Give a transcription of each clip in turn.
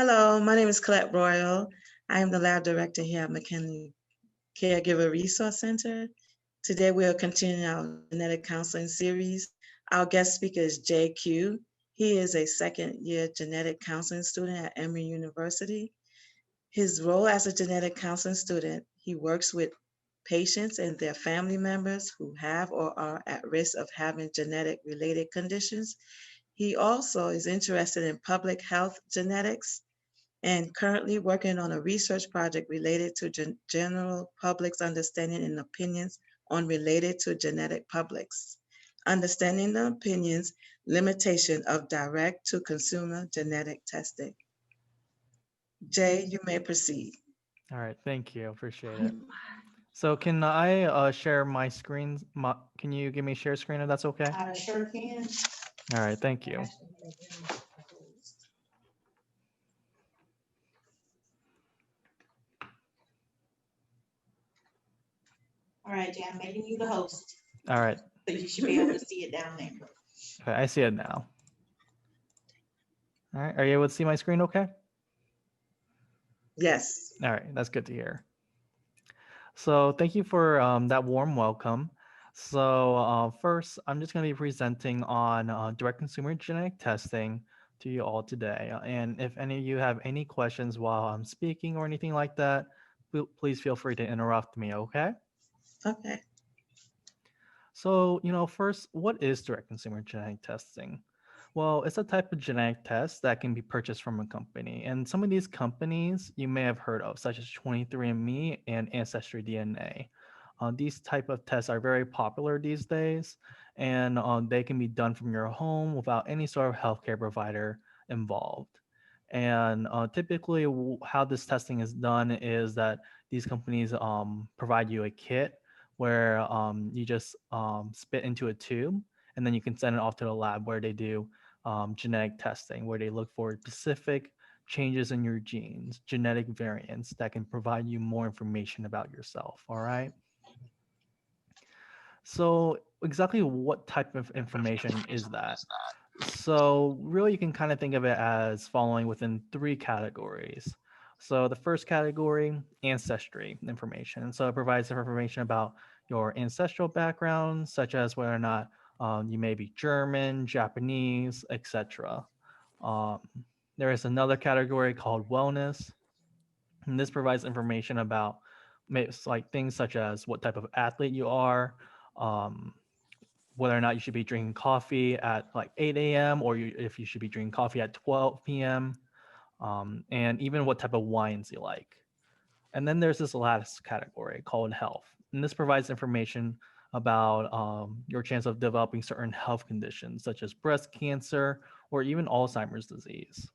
Hello, my name is Colette Royal. I am the lab director here at McKinley Caregiver Resource Center. Today we'll continue our genetic counseling series. Our guest speaker is JQ. He is a second-year genetic counseling student at Emory University. His role as a genetic counseling student, he works with patients and their family members who have or are at risk of having genetic-related conditions. He also is interested in public health genetics and currently working on a research project related to general public's understanding and opinions on related to genetic publics. Understanding the opinions, limitation of direct-to-consumer genetic testing. Jay, you may proceed. All right, thank you. Appreciate it. So can I share my screen? Can you give me share screen if that's okay? I sure can. All right, thank you. All right, Jay, I'm making you the host, All right, so you should be able to see it down there. okay, I see it now. All right, are you able to see my screen okay? Yes. All right, that's good to hear. So thank you for that warm welcome. So first, I'm just going to be presenting on direct consumer genetic testing to you all today. And if any of you have any questions while I'm speaking or anything like that, please feel free to interrupt me, okay? Okay. So, first, what is direct consumer genetic testing? Well, it's a type of genetic test that can be purchased from a company. And some of these companies you may have heard of, such as 23andMe and Ancestry DNA. These type of tests are very popular these days, and they can be done from your home without any sort of healthcare provider involved. And typically, how this testing is done is that these companies provide you a kit where you just spit into a tube, and then you can send it off to the lab where they do genetic testing, where they look for specific changes in your genes, genetic variants that can provide you more information about yourself. All right. So, exactly what type of information is that? So, really, you can kind of think of it as falling within three categories. So, the first category, ancestry information. So, it provides information about your ancestral background, such as whether or not you may be German, Japanese, etc. Um, there is another category called wellness, and this provides information about like things such as what type of athlete you are, um, whether or not you should be drinking coffee at like 8 a.m. or if you should be drinking coffee at 12 p.m., and even what type of wines you like. And then there's this last category called health. And this provides information about your chance of developing certain health conditions, such as breast cancer or even Alzheimer's disease.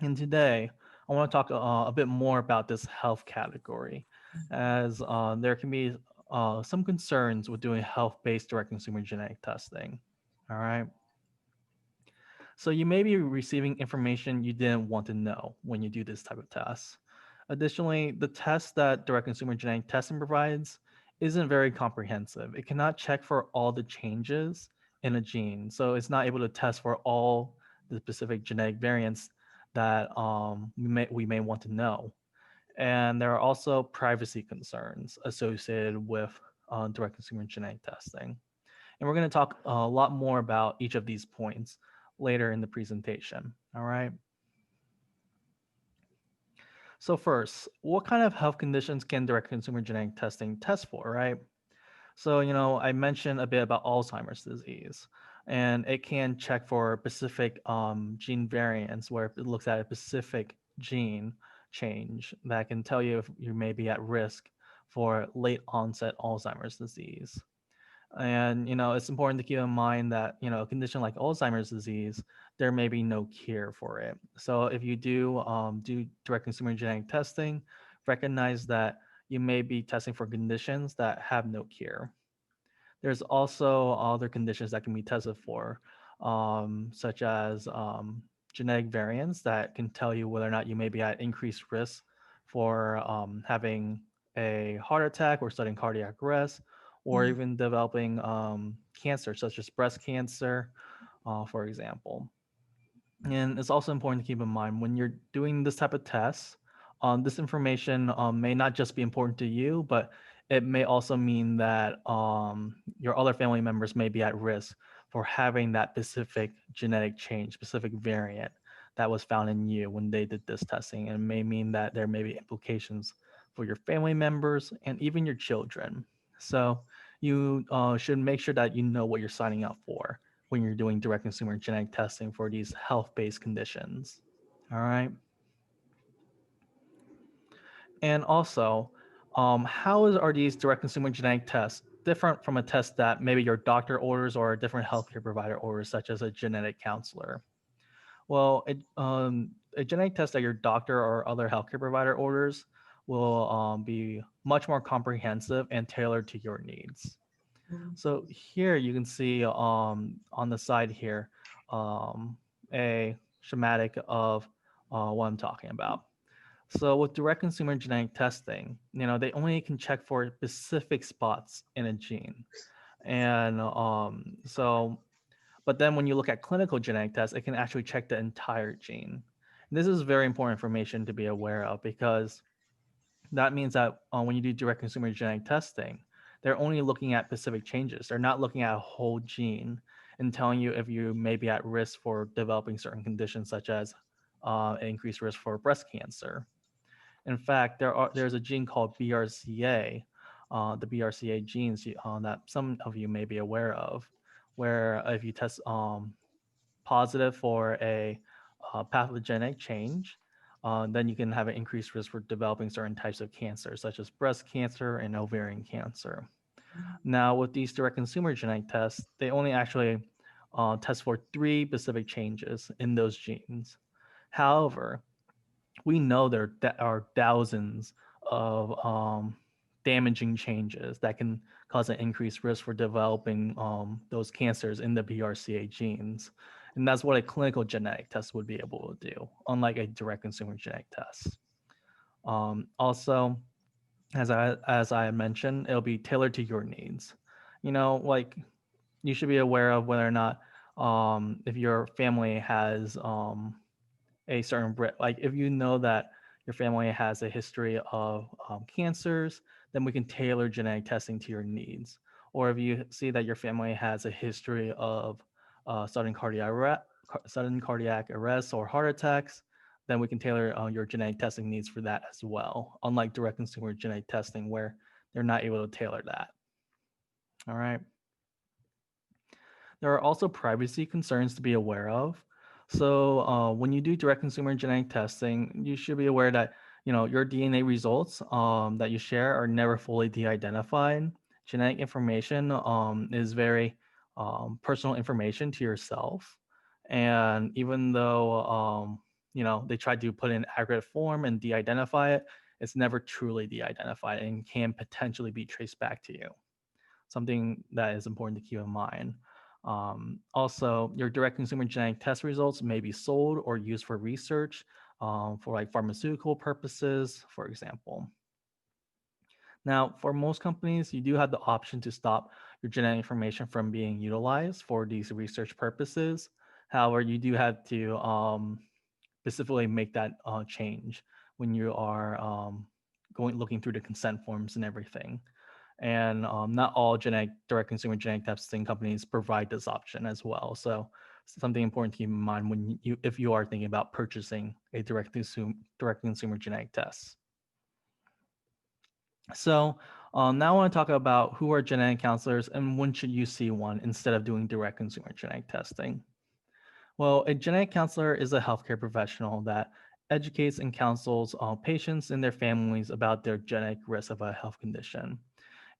And today, I want to talk a bit more about this health category, as there can be some concerns with doing health-based direct consumer genetic testing. All right. So you may be receiving information you didn't want to know when you do this type of test. Additionally, the test that direct consumer genetic testing provides isn't very comprehensive. It cannot check for all the changes in a gene. So it's not able to test for all the specific genetic variants that we may want to know. And there are also privacy concerns associated with direct consumer genetic testing. And we're going to talk a lot more about each of these points later in the presentation. All right. So first, what kind of health conditions can direct consumer genetic testing test for, right? So, I mentioned a bit about Alzheimer's disease, and it can check for specific gene variants where it looks at a specific gene change that can tell you if you may be at risk for late onset Alzheimer's disease. And it's important to keep in mind that a condition like Alzheimer's disease, there may be no cure for it. So if you do direct consumer genetic testing, recognize that you may be testing for conditions that have no cure. There's also other conditions that can be tested for, such as genetic variants that can tell you whether or not you may be at increased risk for having a heart attack or sudden cardiac arrest, or even developing cancer, such as breast cancer, for example. And it's also important to keep in mind when you're doing this type of tests, this information may not just be important to you, but it may also mean that your other family members may be at risk for having that specific genetic change, specific variant that was found in you when they did this testing. And it may mean that there may be implications for your family members and even your children. So you should make sure that you know what you're signing up for when you're doing direct consumer genetic testing for these health-based conditions. All right. And also, are these direct consumer genetic tests different from a test that maybe your doctor orders or a different healthcare provider orders, such as a genetic counselor? Well, a genetic test that your doctor or other healthcare provider orders will be much more comprehensive and tailored to your needs. Mhm. So here you can see on the side here a schematic of what I'm talking about. So with direct consumer genetic testing, they only can check for specific spots in a gene. And but then when you look at clinical genetic tests, it can actually check the entire gene. And this is very important information to be aware of because that means that when you do direct consumer genetic testing, they're only looking at specific changes. They're not looking at a whole gene and telling you if you may be at risk for developing certain conditions, such as increased risk for breast cancer. In fact, there's a gene called BRCA, the BRCA genes that some of you may be aware of, where if you test positive for a pathogenic change, then you can have an increased risk for developing certain types of cancer, such as breast cancer and ovarian cancer. Now, with these direct consumer genetic tests, they only actually test for three specific changes in those genes. However, we know there are thousands of damaging changes that can cause an increased risk for developing those cancers in the BRCA genes. And that's what a clinical genetic test would be able to do, unlike a direct consumer genetic test. Also, as I mentioned, it'll be tailored to your needs. Like you should be aware of whether or not if your family has a certain like if you know that your family has a history of cancers, then we can tailor genetic testing to your needs. Or if you see that your family has a history of sudden cardiac arrest or heart attacks, then we can tailor your genetic testing needs for that as well, unlike direct consumer genetic testing where they're not able to tailor that. All right. There are also privacy concerns to be aware of. So when you do direct consumer genetic testing, you should be aware that your DNA results that you share are never fully de-identified. Genetic information is very personal information to yourself, and even though they try to put it in accurate form and de-identify it, it's never truly de-identified and can potentially be traced back to you. Something that is important to keep in mind. Also, your direct consumer genetic test results may be sold or used for research for like pharmaceutical purposes, for example. Now, for most companies, you do have the option to stop your genetic information from being utilized for these research purposes. However, you do have to specifically make that change when you are looking through the consent forms and everything. And not all direct consumer genetic testing companies provide this option as well. So something important to keep in mind if you are thinking about purchasing a direct consumer genetic test. So now I want to talk about who are genetic counselors and when should you see one instead of doing direct consumer genetic testing. Well, a genetic counselor is a healthcare professional that educates and counsels patients and their families about their genetic risk of a health condition.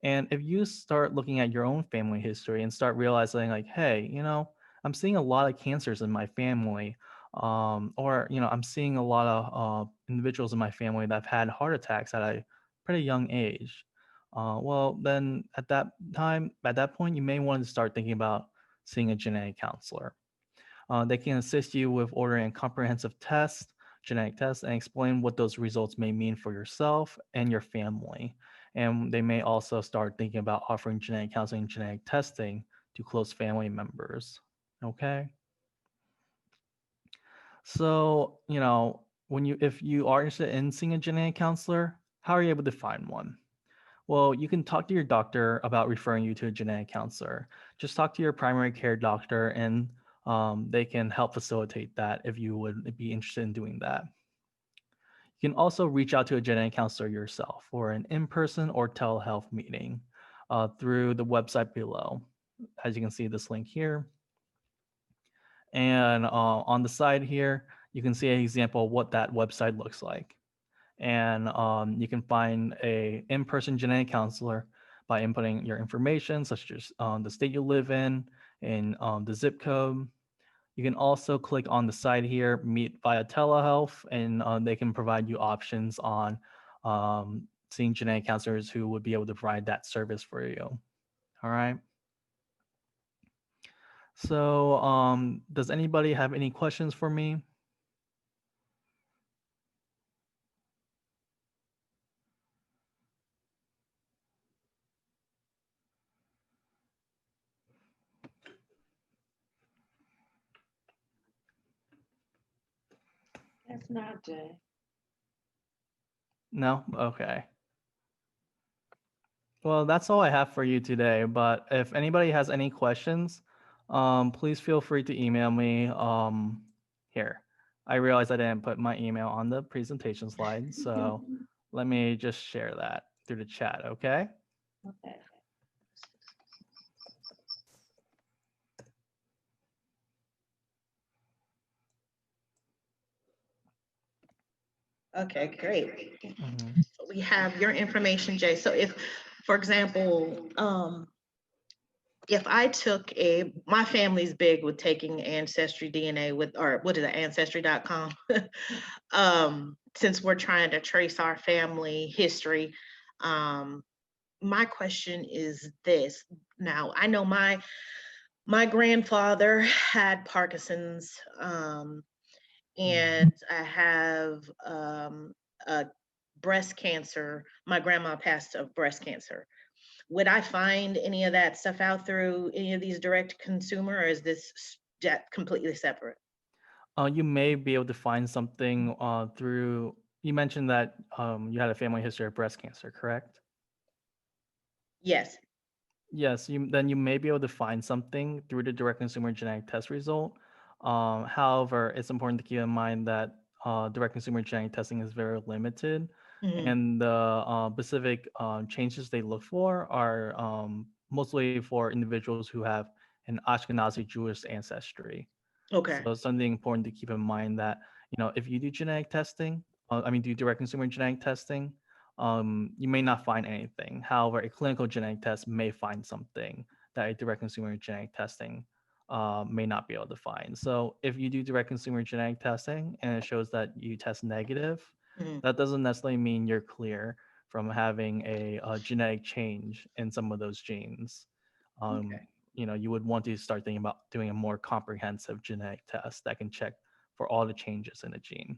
And if you start looking at your own family history and start realizing, like, hey, I'm seeing a lot of cancers in my family, or I'm seeing a lot of individuals in my family that have had heart attacks at a pretty young age. Well, then at that point, you may want to start thinking about seeing a genetic counselor. They can assist you with ordering a comprehensive test, genetic tests, and explain what those results may mean for yourself and your family. And they may also start thinking about offering genetic counseling and genetic testing to close family members. Okay. So, when if you are interested in seeing a genetic counselor, how are you able to find one? Well, you can talk to your doctor about referring you to a genetic counselor. Just talk to your primary care doctor, and they can help facilitate that if you would be interested in doing that. You can also reach out to a genetic counselor yourself for an in person or telehealth meeting through the website below. As you can see, this link here. And on the side here, you can see an example of what that website looks like. And you can find a in-person genetic counselor by inputting your information, such as the state you live in and the zip code. You can also click on the side here, meet via telehealth, and they can provide you options on seeing genetic counselors who would be able to provide that service for you. All right. So, does anybody have any questions for me? That's not Jay. No? Okay. Well, that's all I have for you today. But if anybody has any questions, please feel free to email me. Here, I realized I didn't put my email on the presentation slide, so let me just share that through the chat. Okay. Okay. Okay, great. Hmm. We have your information, Jay. So if, for example, if I took my family's big with taking Ancestry DNA with, or what is it, Ancestry.com, since we're trying to trace our family history, my question is this. Now, I know my grandfather had Parkinson's, and I have breast cancer. My grandma passed of breast cancer. Would I find any of that stuff out through any of these direct consumer, or is this completely separate? You may be able to find something through. You mentioned that you had a family history of breast cancer, correct? Yes. Yes, then you may be able to find something through the direct consumer genetic test result. However, it's important to keep in mind that direct consumer genetic testing is very limited, Mhm. and the specific changes they look for are mostly for individuals who have an Ashkenazi Jewish ancestry. Okay. So it's something important to keep in mind that, if you do genetic testing, do direct consumer genetic testing, you may not find anything. However, a clinical genetic test may find something that a direct consumer genetic testing may not be able to find. So if you do direct consumer genetic testing and it shows that you test negative, Mhm. that doesn't necessarily mean you're clear from having a genetic change in some of those genes. Um, Okay. you would want to start thinking about doing a more comprehensive genetic test that can check for all the changes in the gene.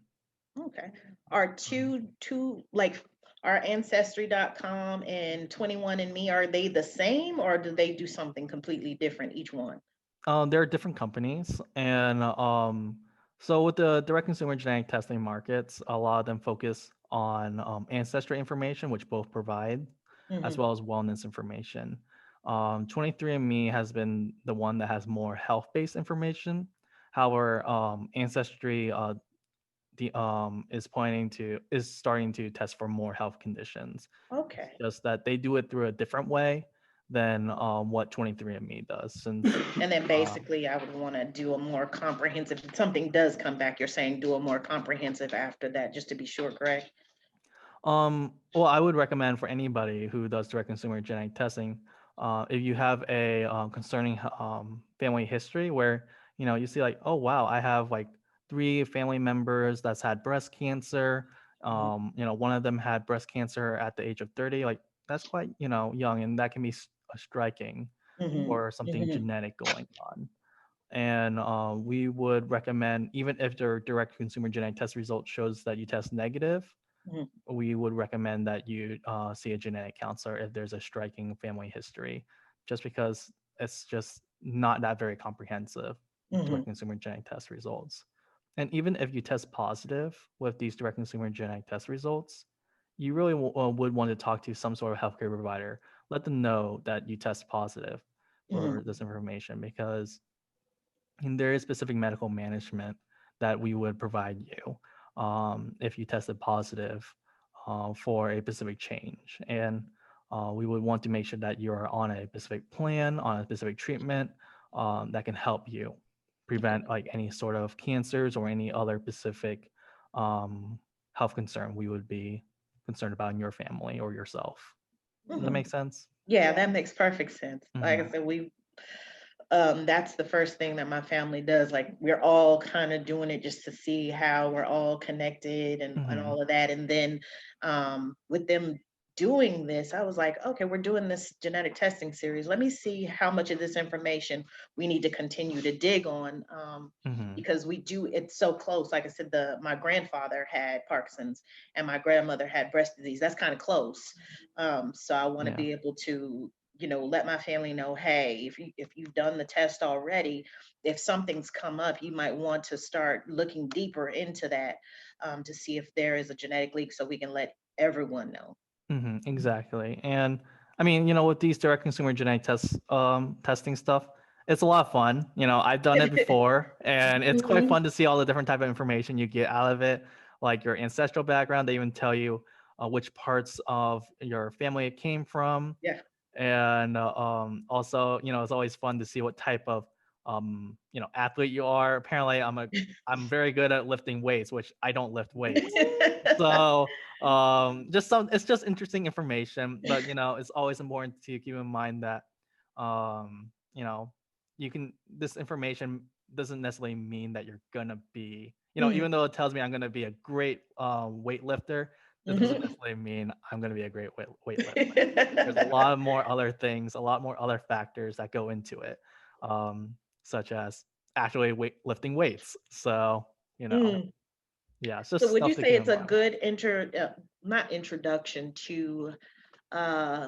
Okay. Are Mhm. two like our ancestry.com and 21andMe, are they the same, or do they do something completely different each one? There are different companies, and so with the direct consumer genetic testing markets, a lot of them focus on ancestry information, which both provide, as Mhm. well as wellness information. 23andMe has been the one that has more health-based information. However, Ancestry is starting to test for more health conditions. It's Okay. just that they do it through a different way than what 23andMe does, since And then uh, basically I would want to do a more comprehensive, if something does come back, you're saying do a more comprehensive after that, just to be sure, correct? well, I would recommend for anybody who does direct consumer genetic testing, if you have a concerning family history where you see like, oh wow, I have like three family members that's had breast cancer. Mhm. One of them had breast cancer at the age of 30. Like that's quite young, and that can be striking Mhm. for something Mhm. genetic going on. And we would recommend, even if the direct consumer genetic test result shows that you test negative, Mhm. we would recommend that you see a genetic counselor if there's a striking family history, just because it's just not that very comprehensive with direct Mhm. consumer genetic test results. And even if you test positive with these direct consumer genetic test results, you really would want to talk to some sort of healthcare provider. Let them know that you test positive for this information, because there is specific medical management that we would provide you if you tested positive for a specific change. And we would want to make sure that you're on a specific plan, on a specific treatment that can help you prevent like any sort of cancers or any other specific health concern we would be concerned about in your family or yourself. Does that make sense? Yeah, that makes perfect sense. Like I Mhm. said, that's the first thing that my family does. Like we're all kind of doing it just to see how we're all connected and Mhm. all of that. And then with them doing this, I was like, okay, we're doing this genetic testing series. Let me see how much of this information we need to continue to dig on. Mhm. Because it's so close. Like I said, my grandfather had Parkinson's and my grandmother had breast disease. That's kind of close. So I want to Yeah. be able to let my family know, hey, if you've done the test already, if something's come up, you might want to start looking deeper into that to see if there is a genetic leak, so we can let everyone know. Exactly. And I mean, with these direct consumer genetic testing stuff, it's a lot of fun. I've done it before, and it's quite fun to see all the different type of information you get out of it, like your ancestral background. They even tell you which parts of your family it came from. Yeah. And also, it's always fun to see what type of athlete you are. Apparently, I'm very good at lifting weights, which I don't lift weights. So it's just interesting information, but it's always important to keep in mind that um you know this information doesn't necessarily mean that you're gonna be, even though it tells me I'm gonna be a great weightlifter, that doesn't necessarily mean I'm gonna be a great weightlifter. There's a lot more other things, a lot more other factors that go into it, such as actually lifting weights. So yeah, it's just So would you stuff to say keep it's in a mind. good not introduction to uh,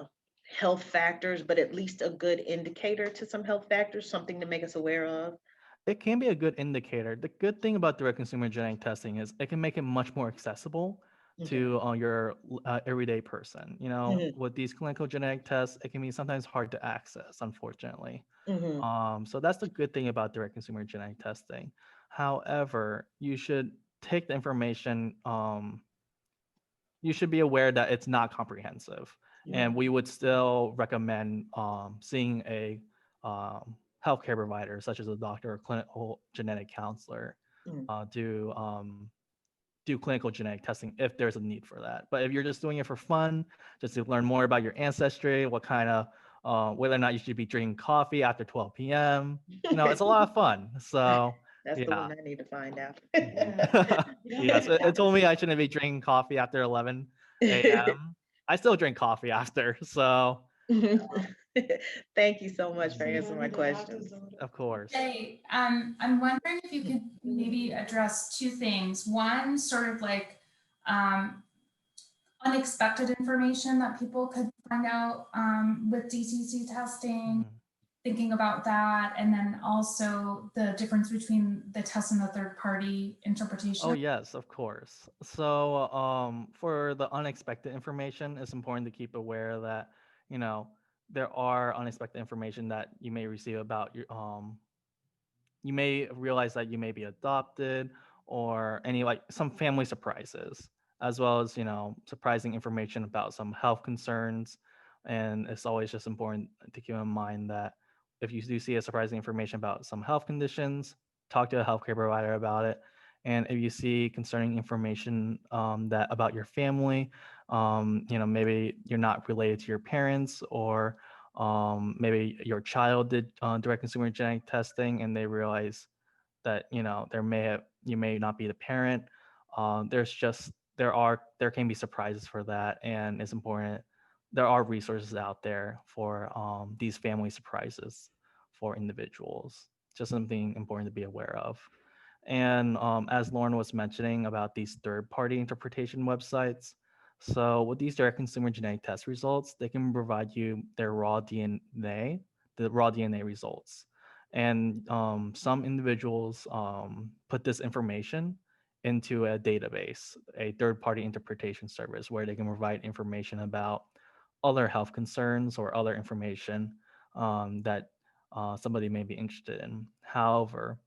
health factors, but at least a good indicator to some health factors, something to make us aware of? It can be a good indicator. The good thing about direct consumer genetic testing is it can make it much more accessible to your everyday person. With these clinical genetic tests, it can be sometimes hard to access, unfortunately. So that's the good thing about direct consumer genetic testing. However, you should take the information. You should be aware that it's not comprehensive, and we would still recommend seeing a healthcare provider, such as a doctor or clinical genetic counselor, do clinical genetic testing if there's a need for that. But if you're just doing it for fun, just to learn more about your ancestry, what kind of whether or not you should be drinking coffee after 12 p.m., it's a lot of fun. So That's the yeah. one I need to find out. Yes, it told me I shouldn't be drinking coffee after 11 a.m. I still drink coffee after, so Thank you so much for answering my questions. of course. Hey, I'm wondering if you could maybe address two things. One, sort of like unexpected information that people could find out with DTC testing, thinking about that, and then also the difference between the test and the third party interpretation. Oh yes, of course. So for the unexpected information, it's important to keep aware that there are unexpected information that you may receive about your you may realize that you may be adopted, or any like some family surprises, as well as surprising information about some health concerns. And it's always just important to keep in mind that if you do see a surprising information about some health conditions, talk to a healthcare provider about it. And if you see concerning information that about your family, maybe you're not related to your parents, or maybe your child did direct consumer genetic testing and they realize that you may not be the parent. There can be surprises for that, and it's important. There are resources out there for these family surprises for individuals. Just something important to be aware of. And as Lauren was mentioning about these third-party interpretation websites, so with these direct consumer genetic test results, they can provide you their raw DNA, the raw DNA results. And some individuals put this information into a database, a third-party interpretation service, where they can provide information about other health concerns or other information that somebody may be interested in. However,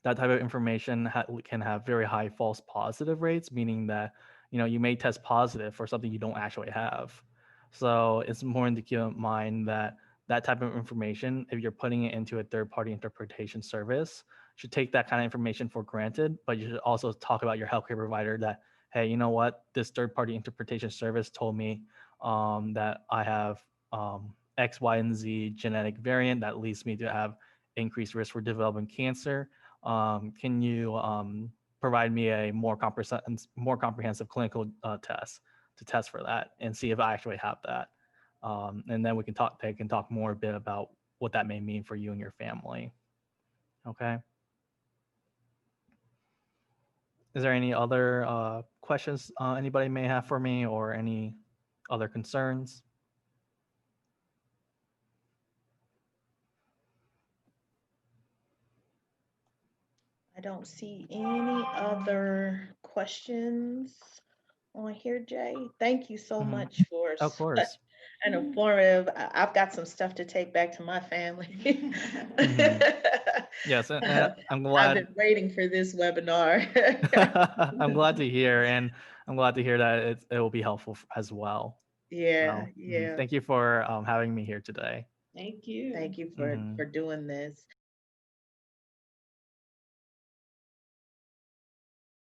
that type of information can have very high false positive rates, meaning that you may test positive for something you don't actually have. So it's important to keep in mind that that type of information, if you're putting it into a third-party interpretation service, should take that kind of information for granted, but you should also talk about your healthcare provider that, hey, you know what, this third-party interpretation service told me that I have X, Y, and Z genetic variant that leads me to have increased risk for developing cancer. Can you provide me a more comprehensive clinical test to test for that and see if I actually have that? And then they can talk more a bit about what that may mean for you and your family. Okay. Is there any other questions anybody may have for me, or any other concerns? I don't see any other questions on here, Jay. Thank you so much for Of such course. an informative. I've got some stuff to take back to my family. Yes, and I'm I've glad. been waiting for this webinar. I'm glad to hear, and I'm glad to hear that it will be helpful as well. Yeah, So, yeah. thank you for having me here today. Thank you. Thank you Mhm. for doing this.